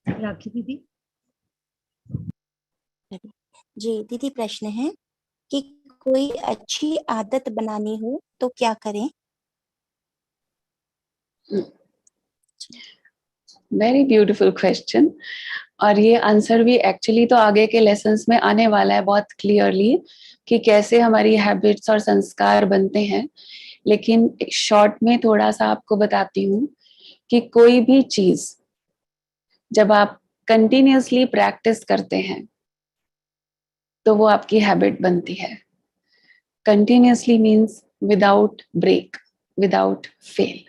राखी दीदी। जी दीदी, प्रश्न है कि कोई अच्छी आदत बनानी हो तो क्या करें? Very beautiful question. और ये आंसर भी एक्चुअली तो आगे के लेसन्स में आने वाला है बहुत क्लियरली, कि कैसे हमारी हैबिट्स और संस्कार बनते हैं। लेकिन शॉर्ट में थोड़ा सा आपको बताती हूँ कि कोई भी चीज जब आप कंटिन्यूअसली प्रैक्टिस करते हैं तो वो आपकी हैबिट बनती है। Continuously means without break, without fail.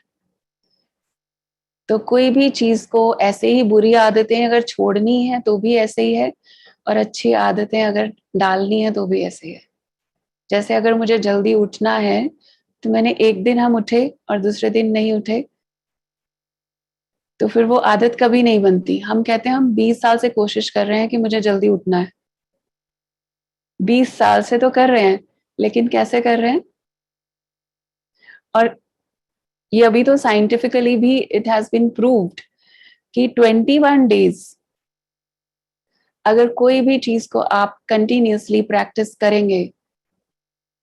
तो कोई भी चीज को ऐसे ही, बुरी आदतें अगर छोड़नी है तो भी ऐसे ही है, और अच्छी आदतें अगर डालनी है तो भी ऐसे ही है। जैसे अगर मुझे जल्दी उठना है तो मैंने एक दिन हम उठे और दूसरे दिन नहीं उठे तो फिर वो आदत कभी नहीं बनती। हम कहते हैं हम 20 साल से कोशिश कर रहे हैं कि मुझे जल्दी उठना है, 20 साल से तो कर रहे हैं, लेकिन कैसे कर रहे हैं? और ये अभी तो साइंटिफिकली भी इट हैज बीन प्रूव्ड कि 21 डेज अगर कोई भी चीज को आप कंटिन्यूअसली प्रैक्टिस करेंगे,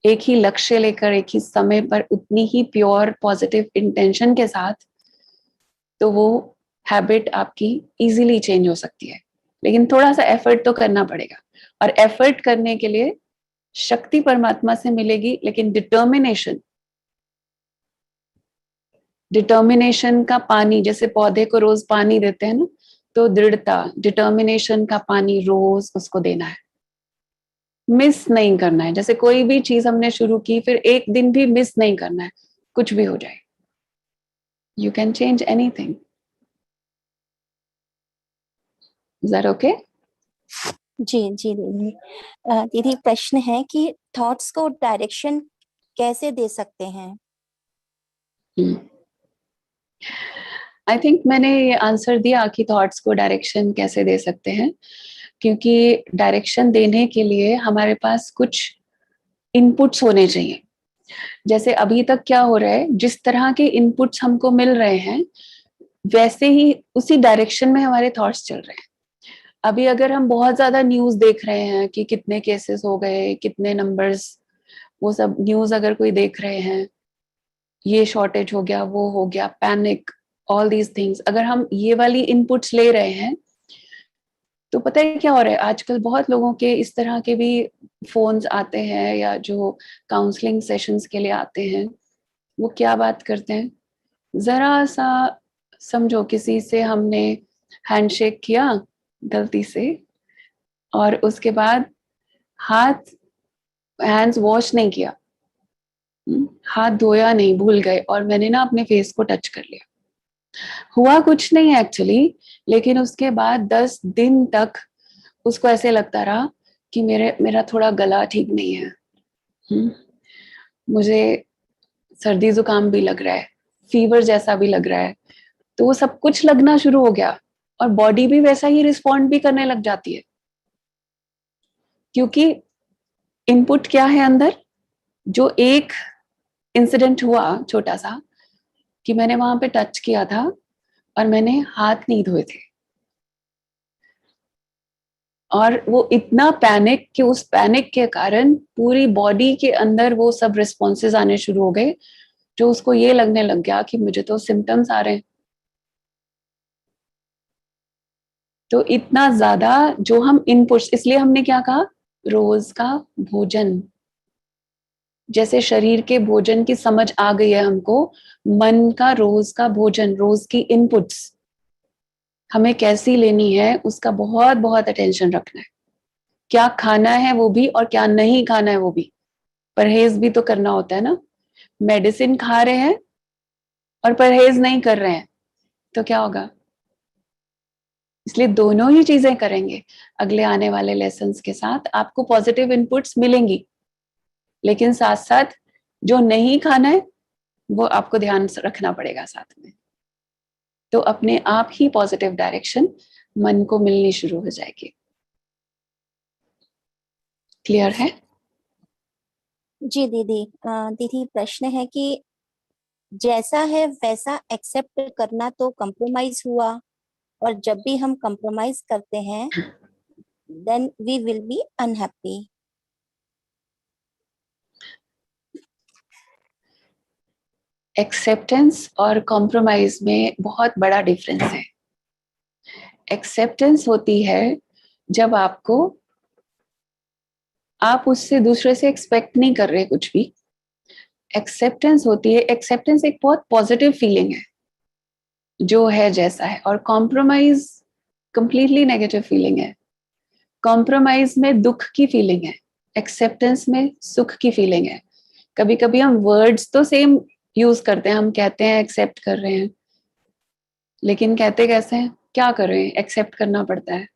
एक ही लक्ष्य लेकर, एक ही समय पर, उतनी ही प्योर पॉजिटिव इंटेंशन के साथ, तो वो हैबिट आपकी इजीली चेंज हो सकती है। लेकिन थोड़ा सा एफर्ट तो करना पड़ेगा, और एफर्ट करने के लिए शक्ति परमात्मा से मिलेगी, लेकिन डिटर्मिनेशन का पानी, जैसे पौधे को रोज पानी देते हैं ना, तो दृढ़ता, डिटर्मिनेशन का पानी रोज उसको देना है, मिस नहीं करना है। जैसे कोई भी चीज हमने शुरू की, फिर एक दिन भी मिस नहीं करना है, कुछ भी हो जाए। You can change anything. Is that okay? जी जी दीदी। दीदी, प्रश्न है कि थॉट्स को डायरेक्शन कैसे दे सकते हैं? आई थिंक मैंने ये आंसर दिया कि थॉट्स को डायरेक्शन कैसे दे सकते हैं, क्योंकि डायरेक्शन देने के लिए हमारे पास कुछ इनपुट्स होने चाहिए। जैसे अभी तक क्या हो रहा है, जिस तरह के इनपुट्स हमको मिल रहे हैं वैसे ही उसी डायरेक्शन में हमारे थॉट्स चल रहे हैं। अभी अगर हम बहुत ज्यादा न्यूज देख रहे हैं कि कितने केसेस हो गए, कितने नंबर्स, वो सब न्यूज अगर कोई देख रहे हैं, ये शॉर्टेज हो गया, वो हो गया, पैनिक, ऑल दीज थिंग्स, अगर हम ये वाली इनपुट्स ले रहे हैं, तो पता है क्या हो रहा है, आजकल बहुत लोगों के इस तरह के भी फोन्स आते हैं, या जो काउंसलिंग सेशंस के लिए आते हैं, वो क्या बात करते हैं, जरा सा समझो किसी से हमने हैंडशेक किया गलती से, और उसके बाद हाथ हैंड्स वॉश नहीं किया, हाथ धोया नहीं, भूल गए, और मैंने ना अपने फेस को टच कर लिया। हुआ कुछ नहीं एक्चुअली, लेकिन उसके बाद 10 दिन तक उसको ऐसे लगता रहा कि मेरा थोड़ा गला ठीक नहीं है, मुझे सर्दी जुकाम भी लग रहा है, फीवर जैसा भी लग रहा है। तो वो सब कुछ लगना शुरू हो गया, और बॉडी भी वैसा ही रिस्पॉन्ड भी करने लग जाती है, क्योंकि इनपुट क्या है अंदर। जो एक इंसिडेंट हुआ छोटा सा, कि मैंने वहां पे टच किया था और मैंने हाथ नहीं धोए थे, और वो इतना पैनिक कि उस पैनिक के कारण पूरी बॉडी के अंदर वो सब रिस्पॉन्सेज आने शुरू हो गए, जो उसको ये लगने लग गया कि मुझे तो सिम्टम्स आ रहे हैं। तो इतना ज्यादा जो हम इनपुट्स, इसलिए हमने क्या कहा, रोज का भोजन। जैसे शरीर के भोजन की समझ आ गई है हमको, मन का रोज का भोजन, रोज की इनपुट्स हमें कैसी लेनी है, उसका बहुत बहुत अटेंशन रखना है। क्या खाना है वो भी, और क्या नहीं खाना है वो भी। परहेज भी तो करना होता है ना। मेडिसिन खा रहे हैं और परहेज नहीं कर रहे हैं तो क्या होगा। इसलिए दोनों ही चीजें करेंगे। अगले आने वाले लेसन्स के साथ आपको पॉजिटिव इनपुट्स मिलेंगी, लेकिन साथ साथ जो नहीं खाना है वो आपको ध्यान रखना पड़ेगा साथ में। तो अपने आप ही पॉजिटिव डायरेक्शन मन को मिलनी शुरू हो जाएगी। क्लियर है? जी दीदी। दीदी, प्रश्न है कि जैसा है वैसा एक्सेप्ट करना तो कंप्रोमाइज हुआ, और जब भी हम कंप्रोमाइज करते हैं then we will be unhappy. Acceptance और कॉम्प्रोमाइज में बहुत बड़ा डिफरेंस है। एक्सेप्टेंस होती है जब आप उससे दूसरे से एक्सपेक्ट नहीं कर रहे कुछ भी। एक्सेप्टेंस होती है, एक्सेप्टेंस एक बहुत पॉजिटिव फीलिंग है जो है जैसा है, और कॉम्प्रोमाइज कंप्लीटली नेगेटिव फीलिंग है। कॉम्प्रोमाइज में दुख की फीलिंग है, एक्सेप्टेंस में सुख की फीलिंग है। कभी कभी हम वर्ड्स तो सेम यूज करते हैं, हम कहते हैं एक्सेप्ट कर रहे हैं, लेकिन कहते कैसे हैं, क्या कर रहे हैं, एक्सेप्ट करना पड़ता है।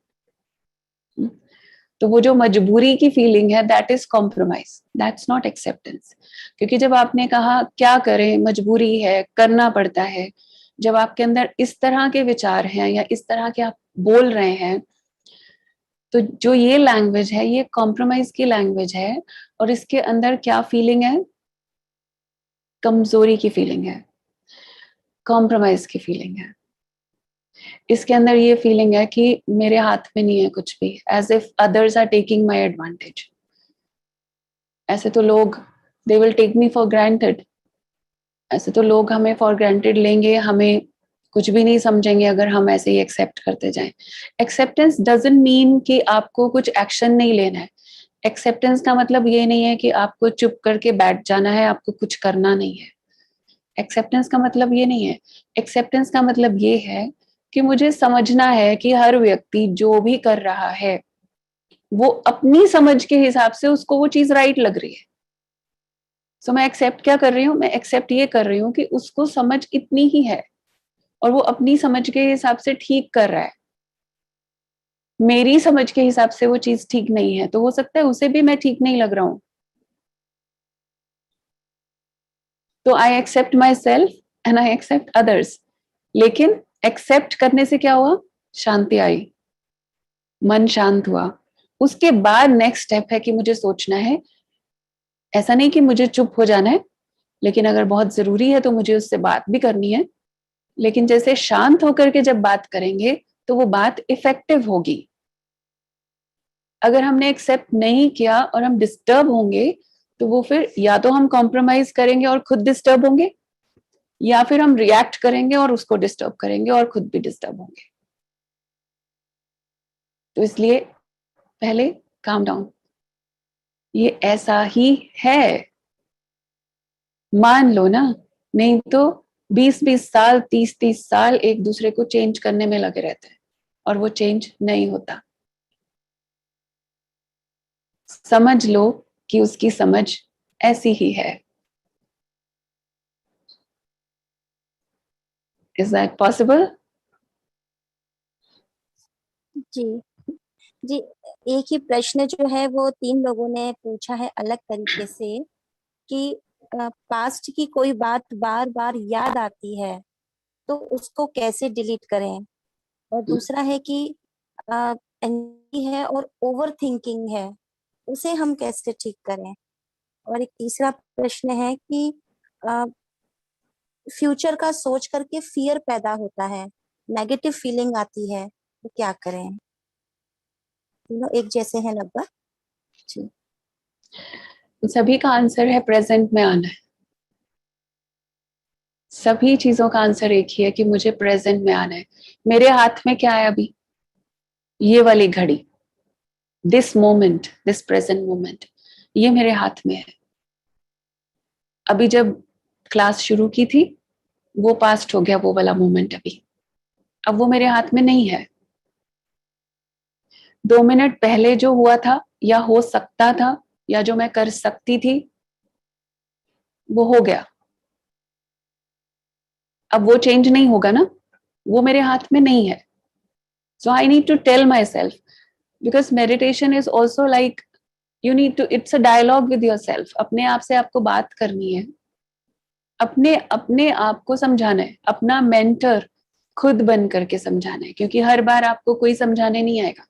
तो वो जो मजबूरी की फीलिंग है that is compromise, that's not acceptance. क्योंकि जब आपने कहा क्या करें, मजबूरी है, करना पड़ता है, जब आपके अंदर इस तरह के विचार हैं या इस तरह के आप बोल रहे हैं, तो जो ये लैंग्वेज है ये कॉम्प्रोमाइज की लैंग्वेज है। और इसके अंदर क्या फीलिंग है, कमजोरी की फीलिंग है, कॉम्प्रोमाइज की फीलिंग है। इसके अंदर ये फीलिंग है कि मेरे हाथ में नहीं है कुछ भी, as if others are taking my advantage. ऐसे तो लोग they will take me for granted, ऐसे तो लोग हमें फॉर ग्रांटेड लेंगे, हमें कुछ भी नहीं समझेंगे अगर हम ऐसे ही एक्सेप्ट करते जाएं। एक्सेप्टेंस डजंट मीन कि आपको कुछ एक्शन नहीं लेना है। एक्सेप्टेंस का मतलब ये नहीं है कि आपको चुप करके बैठ जाना है, आपको कुछ करना नहीं है। एक्सेप्टेंस का मतलब ये नहीं है। एक्सेप्टेंस का मतलब ये है कि मुझे समझना है कि हर व्यक्ति जो भी कर रहा है वो अपनी समझ के हिसाब से उसको वो चीज राइट लग रही है। सो मैं एक्सेप्ट क्या कर रही हूँ, मैं एक्सेप्ट ये कर रही हूँ कि उसको समझ इतनी ही है और वो अपनी समझ के हिसाब से ठीक कर रहा है। मेरी समझ के हिसाब से वो चीज ठीक नहीं है, तो हो सकता है उसे भी मैं ठीक नहीं लग रहा हूं। तो I accept myself and I accept others. लेकिन एक्सेप्ट करने से क्या हुआ, शांति आई, मन शांत हुआ। उसके बाद नेक्स्ट स्टेप है कि मुझे सोचना है, ऐसा नहीं कि मुझे चुप हो जाना है, लेकिन अगर बहुत जरूरी है तो मुझे उससे बात भी करनी है। लेकिन जैसे शांत होकर के जब बात करेंगे तो वो बात इफेक्टिव होगी। अगर हमने एक्सेप्ट नहीं किया और हम डिस्टर्ब होंगे तो वो फिर या तो हम कॉम्प्रोमाइज करेंगे और खुद डिस्टर्ब होंगे, या फिर हम रिएक्ट करेंगे और उसको डिस्टर्ब करेंगे और खुद भी डिस्टर्ब होंगे। तो इसलिए पहले काम डाउन, ये ऐसा ही है, मान लो ना। नहीं तो 20-20 साल, 30-30 साल एक दूसरे को चेंज करने में लगे रहते हैं और वो चेंज नहीं होता। समझ लो कि उसकी समझ ऐसी ही है। Is that possible? जी जी, एक ही प्रश्न जो है वो 3 लोगों ने पूछा है अलग तरीके से कि पास्ट की कोई बात बार बार याद आती है तो उसको कैसे डिलीट करें, और दूसरा है कि एंग्जाइटी है और ओवर थिंकिंग है उसे हम कैसे ठीक करें, और एक तीसरा प्रश्न है कि फ्यूचर का सोच करके फियर पैदा होता है, नेगेटिव फीलिंग आती है, तो क्या करें। तीनों एक जैसे हैं लगभग। जी सभी का आंसर है प्रेजेंट में आना है। सभी चीजों का आंसर एक ही है कि मुझे प्रेजेंट में आना है। मेरे हाथ में क्या है अभी, ये वाली घड़ी, this moment, this present moment, ये मेरे हाथ में है। अभी जब क्लास शुरू की थी वो पास्ट हो गया, वो वाला मोमेंट अभी, अब वो मेरे हाथ में नहीं है। 2 मिनट पहले जो हुआ था या हो सकता था या जो मैं कर सकती थी वो हो गया, अब वो चेंज नहीं होगा ना, वो मेरे हाथ में नहीं है। So I need to tell my self, because meditation is also like you need to, it's a dialogue with your self. अपने आप से आपको बात करनी है, अपने अपने आप को समझाना है, अपना मेंटर खुद बन करके समझाना है, क्योंकि हर बार आपको कोई समझाने नहीं आएगा।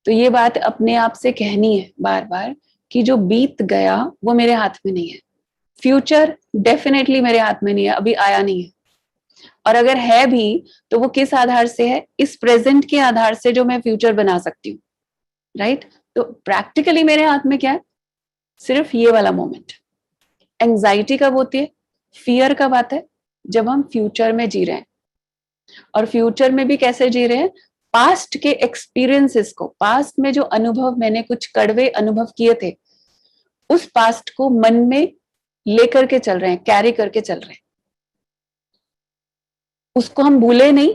तो ये बात अपने आप से कहनी है बार बार कि जो बीत गया वो मेरे हाथ में नहीं है, फ्यूचर डेफिनेटली मेरे हाथ में नहीं है, अभी आया नहीं है। और अगर है भी तो वो किस आधार से है? इस प्रेजेंट के आधार से जो मैं फ्यूचर बना सकती हूँ, राइट? तो प्रैक्टिकली मेरे हाथ में क्या है? सिर्फ ये वाला मोमेंट। एंजाइटी कब होती है, फियर कब आता है? जब हम फ्यूचर में जी रहे हैं। और फ्यूचर में भी कैसे जी रहे हैं? पास्ट के एक्सपीरियंसेस को, पास्ट में जो अनुभव, मैंने कुछ कड़वे अनुभव किए थे, उस पास्ट को मन में लेकर के चल रहे हैं, कैरी करके चल रहे हैं। उसको हम भूले नहीं,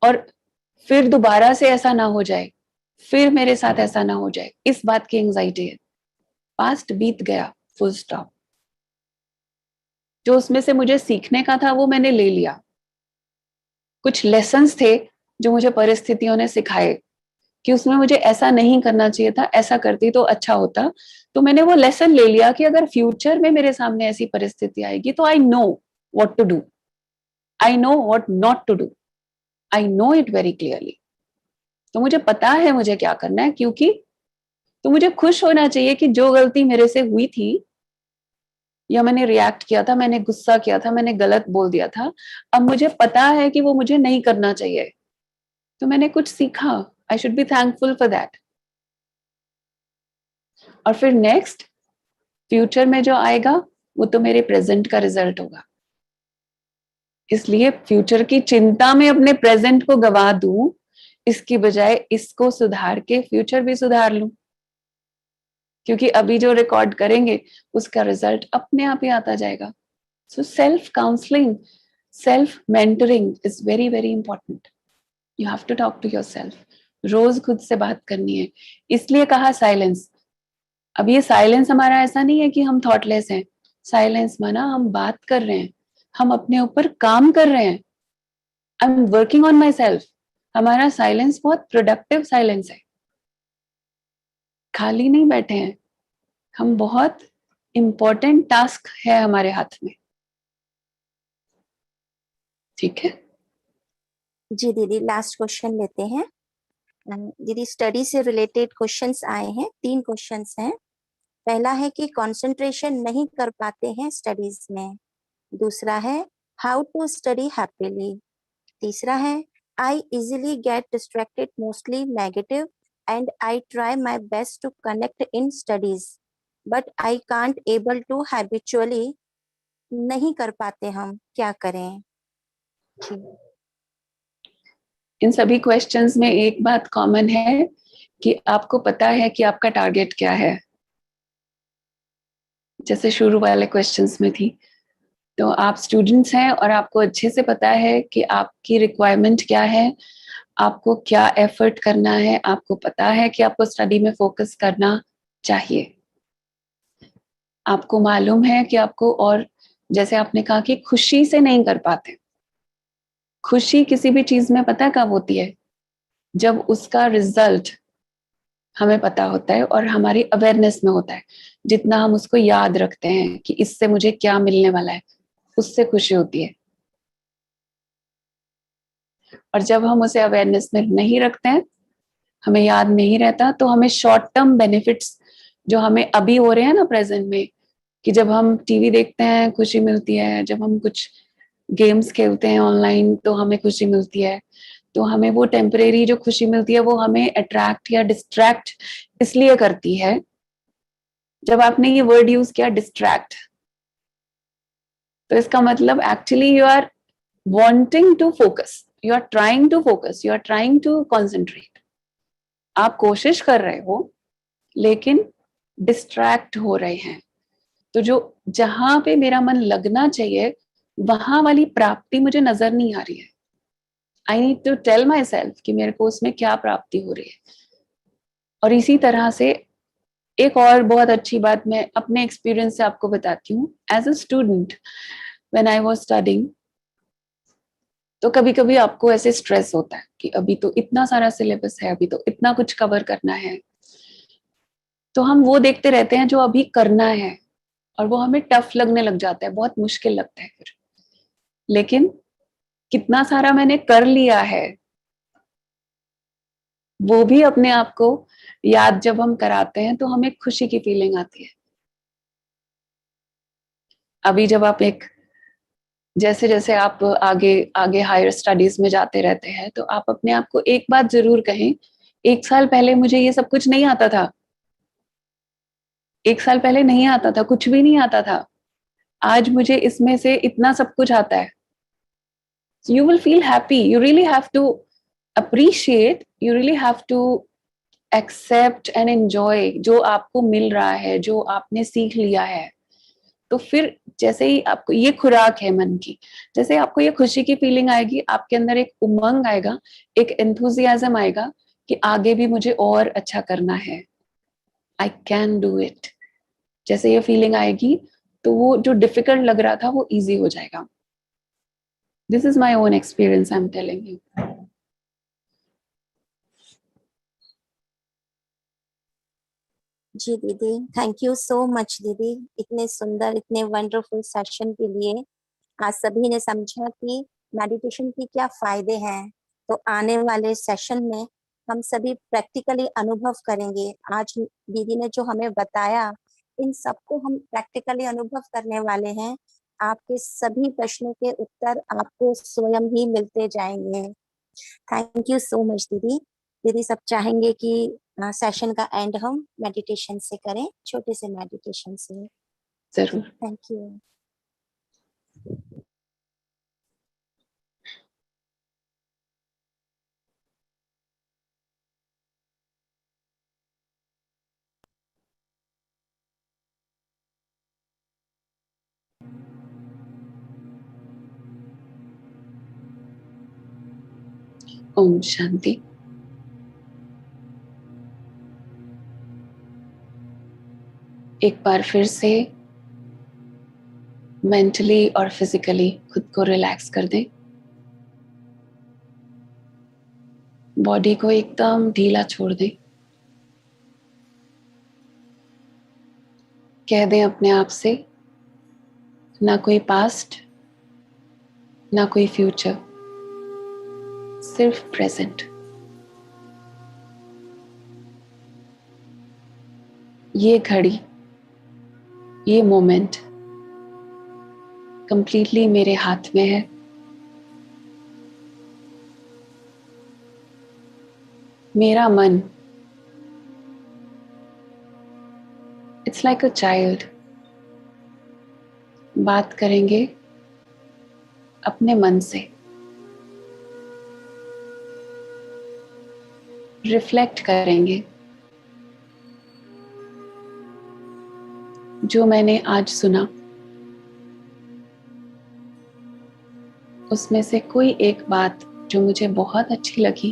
और फिर दोबारा से ऐसा ना हो जाए, फिर मेरे साथ ऐसा ना हो जाए, इस बात की एंजाइटी है। पास्ट बीत गया, फुल स्टॉप। जो उसमें से मुझे सीखने का था वो मैंने ले लिया। कुछ लेसन्स थे जो मुझे परिस्थितियों ने सिखाए कि उसमें मुझे ऐसा नहीं करना चाहिए था, ऐसा करती तो अच्छा होता। तो मैंने वो लेसन ले लिया कि अगर फ्यूचर में मेरे सामने ऐसी परिस्थिति आएगी तो I know what to do, I know what not to do, I know it very clearly. तो मुझे पता है मुझे क्या करना है, क्योंकि तो मुझे खुश होना चाहिए कि जो गलती मेरे से हुई थी, या मैंने रिएक्ट किया था, मैंने गुस्सा किया था, मैंने गलत बोल दिया था, अब मुझे पता है कि वो मुझे नहीं करना चाहिए। तो मैंने कुछ सीखा, I should be thankful for that. और फिर नेक्स्ट फ्यूचर में जो आएगा वो तो मेरे प्रेजेंट का रिजल्ट होगा। इसलिए फ्यूचर की चिंता में अपने प्रेजेंट को गवा दूं, इसकी बजाय इसको सुधार के फ्यूचर भी सुधार लूं। क्योंकि अभी जो रिकॉर्ड करेंगे उसका रिजल्ट अपने आप ही आता जाएगा। So self counselling, self mentoring is very very important. You have to talk to yourself. रोज खुद से बात करनी है। इसलिए कहा साइलेंस। अब ये साइलेंस हमारा ऐसा नहीं है कि हम थॉटलेस हैं। साइलेंस माना हम बात कर रहे हैं, हम अपने ऊपर काम कर रहे हैं। I am working on my self. हमारा साइलेंस बहुत प्रोडक्टिव साइलेंस है, खाली नहीं बैठे हैं हम। बहुत इंपॉर्टेंट टास्क है हमारे हाथ में। ठीक है जी दीदी, लास्ट क्वेश्चन लेते हैं। दीदी, स्टडी से रिलेटेड क्वेश्चंस आए हैं, 3 क्वेश्चंस हैं। पहला है कि कंसंट्रेशन नहीं कर पाते हैं स्टडीज में। दूसरा है हाउ टू स्टडी हैप्पीली। तीसरा है I easily get distracted, mostly negative, and I try my best to connect in studies but I can't able to habitually. नहीं कर पाते, हम क्या करें? जी। इन सभी क्वेश्चंस में एक बात कॉमन है कि आपको पता है कि आपका टारगेट क्या है। जैसे शुरू वाले क्वेश्चंस में थी, तो आप स्टूडेंट्स हैं और आपको अच्छे से पता है कि आपकी रिक्वायरमेंट क्या है, आपको क्या एफर्ट करना है, आपको पता है कि आपको स्टडी में फोकस करना चाहिए। आपको मालूम है कि आपको, और जैसे आपने कहा कि खुशी से नहीं कर पाते। खुशी किसी भी चीज में पता कब होती है? जब उसका रिजल्ट हमें पता होता है और हमारी अवेयरनेस में होता है। जितना हम उसको याद रखते हैं कि इससे मुझे क्या मिलने वाला है, उससे खुशी होती है। और जब हम उसे अवेयरनेस में नहीं रखते हैं, हमें याद नहीं रहता, तो हमें शॉर्ट टर्म बेनिफिट्स जो हमें अभी हो रहे हैं ना प्रेजेंट में, कि जब हम टीवी देखते हैं खुशी मिलती है, जब हम कुछ गेम्स खेलते हैं ऑनलाइन तो हमें खुशी मिलती है, तो हमें वो टेम्परेरी जो खुशी मिलती है वो हमें अट्रैक्ट या डिस्ट्रैक्ट इसलिए करती है। जब आपने ये वर्ड यूज किया डिस्ट्रैक्ट, तो इसका मतलब actually you are wanting to focus, you are trying to focus, you are trying to concentrate. आप कोशिश कर रहे हो लेकिन डिस्ट्रैक्ट हो रहे हैं। तो जो जहां पे मेरा मन लगना चाहिए वहां वाली प्राप्ति मुझे नजर नहीं आ रही है। I need to tell my self कि मेरे को उसमें क्या प्राप्ति हो रही है। और इसी तरह से एक और बहुत अच्छी बात मैं अपने एक्सपीरियंस से आपको बताती हूँ। As a student when I was studying, तो कभी कभी आपको ऐसे स्ट्रेस होता है कि अभी तो इतना सारा सिलेबस है, अभी तो इतना कुछ कवर करना है, तो हम वो देखते रहते हैं जो अभी करना है, और वो हमें टफ लगने लग जाता है, बहुत मुश्किल लगता है फिर। लेकिन कितना सारा मैंने कर लिया है, वो भी अपने आप को याद जब हम कराते हैं तो हमें खुशी की फीलिंग आती है। अभी जब आप एक जैसे जैसे आप आगे आगे हायर स्टडीज में जाते रहते हैं, तो आप अपने आप को एक बात जरूर कहें, 1 साल पहले मुझे ये सब कुछ नहीं आता था, 1 साल पहले नहीं आता था, कुछ भी नहीं आता था, आज मुझे इसमें से इतना सब कुछ आता है. You will feel happy. You really have to appreciate, you really have to accept and enjoy जो आपको मिल रहा है, जो आपने सीख लिया है. तो फिर जैसे ही आपको ये खुराक है मन की, जैसे आपको ये खुशी की फीलिंग आएगी, आपके अंदर एक उमंग आएगा, एक एंथुजियाज्म आएगा कि आगे भी मुझे और अच्छा करना है, आई कैन डू इट. जैसे ये फीलिंग आएगी तो वो जो डिफिकल्ट लग रहा था वो इजी हो जाएगा. This is my own experience, I am telling you. जी दीदी, थैंक यू सो मच दीदी, इतने सुंदर, इतने वंडरफुल सेशन के लिए. आज सभी ने समझा कि मेडिटेशन के क्या फायदे हैं. तो आने वाले सेशन में हम सभी प्रैक्टिकली अनुभव करेंगे. आज दीदी ने जो हमें बताया, इन सबको हम प्रैक्टिकली अनुभव करने वाले हैं. आपके सभी प्रश्नों के उत्तर आपको स्वयं ही मिलते जाएंगे. थैंक यू सो मच दीदी. दीदी सब चाहेंगे कि सेशन का एंड हम मेडिटेशन से करें, छोटे से मेडिटेशन से. जरूर. Thank you. ओम शांति. एक बार फिर से मेंटली और फिजिकली खुद को रिलैक्स कर दें. बॉडी को एकदम ढीला छोड़ दें. कह दें अपने आप से, ना कोई पास्ट, ना कोई फ्यूचर, सिर्फ प्रेजेंट. ये घड़ी, ये मोमेंट कंप्लीटली मेरे हाथ में है. मेरा मन, इट्स लाइक अ चाइल्ड, बात करेंगे अपने मन से. रिफ्लेक्ट करेंगे, जो मैंने आज सुना उसमें से कोई एक बात जो मुझे बहुत अच्छी लगी,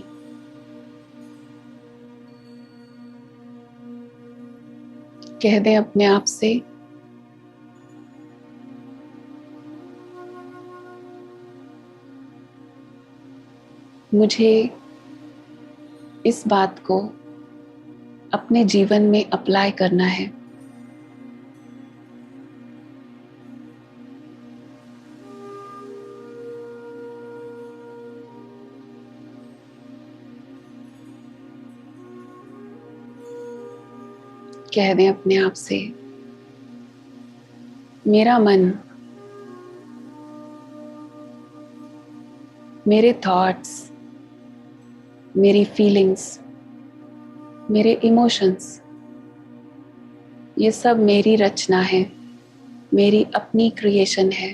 कह दें अपने आप से, मुझे इस बात को अपने जीवन में अप्लाई करना है. कह दें अपने आप से, मेरा मन, मेरे थॉट्स, मेरी फीलिंग्स, मेरे इमोशंस, ये सब मेरी रचना है, मेरी अपनी क्रिएशन है.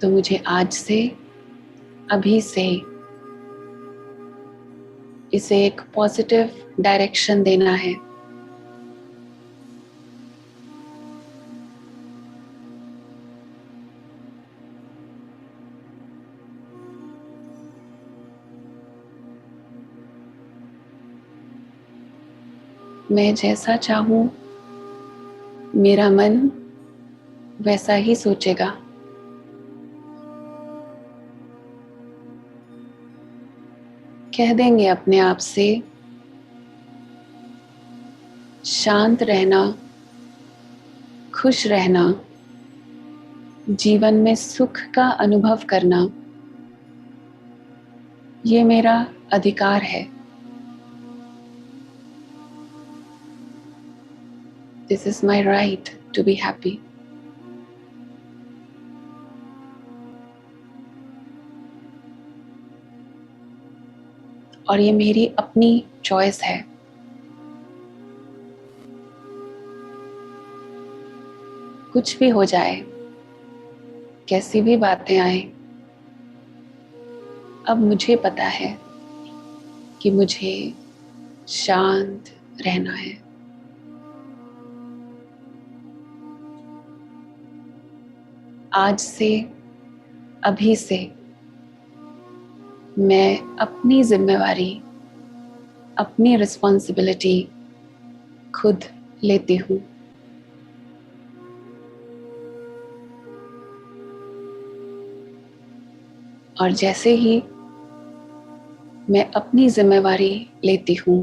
तो मुझे आज से, अभी से इसे एक पॉजिटिव डायरेक्शन देना है. मैं जैसा चाहूं, मेरा मन वैसा ही सोचेगा. कह देंगे अपने आप से, शांत रहना, खुश रहना, जीवन में सुख का अनुभव करना, ये मेरा अधिकार है. This is my right to be happy. और ये मेरी अपनी चॉइस है। कुछ भी हो जाए, कैसी भी बातें आए, अब मुझे पता है कि मुझे शांत रहना है। आज से, अभी से मैं अपनी जिम्मेवारी, अपनी रिस्पॉन्सिबिलिटी खुद लेती हूँ। और जैसे ही मैं अपनी जिम्मेवारी लेती हूँ,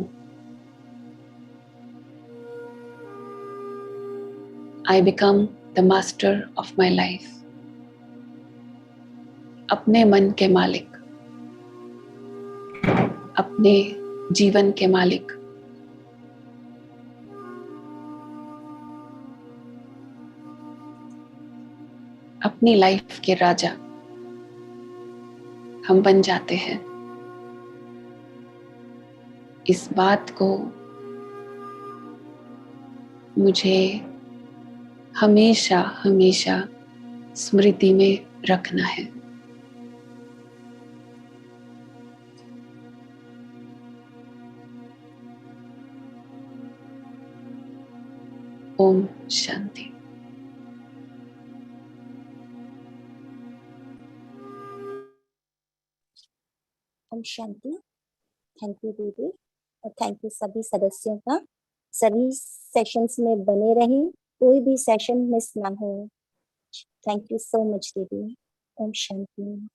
I become the master of my life. अपने मन के मालिक, अपने जीवन के मालिक। अपनी लाइफ के राजा हम बन जाते हैं। इस बात को मुझे हमेशा हमेशा स्मृति में रखना है। ओम शांति। ओम शांति। थैंक यू दीदी, और थैंक यू सभी सदस्यों का। सभी सेशंस में बने रहें, कोई भी सेशन मिस ना हो। थैंक यू सो मच दीदी। ओम शांति।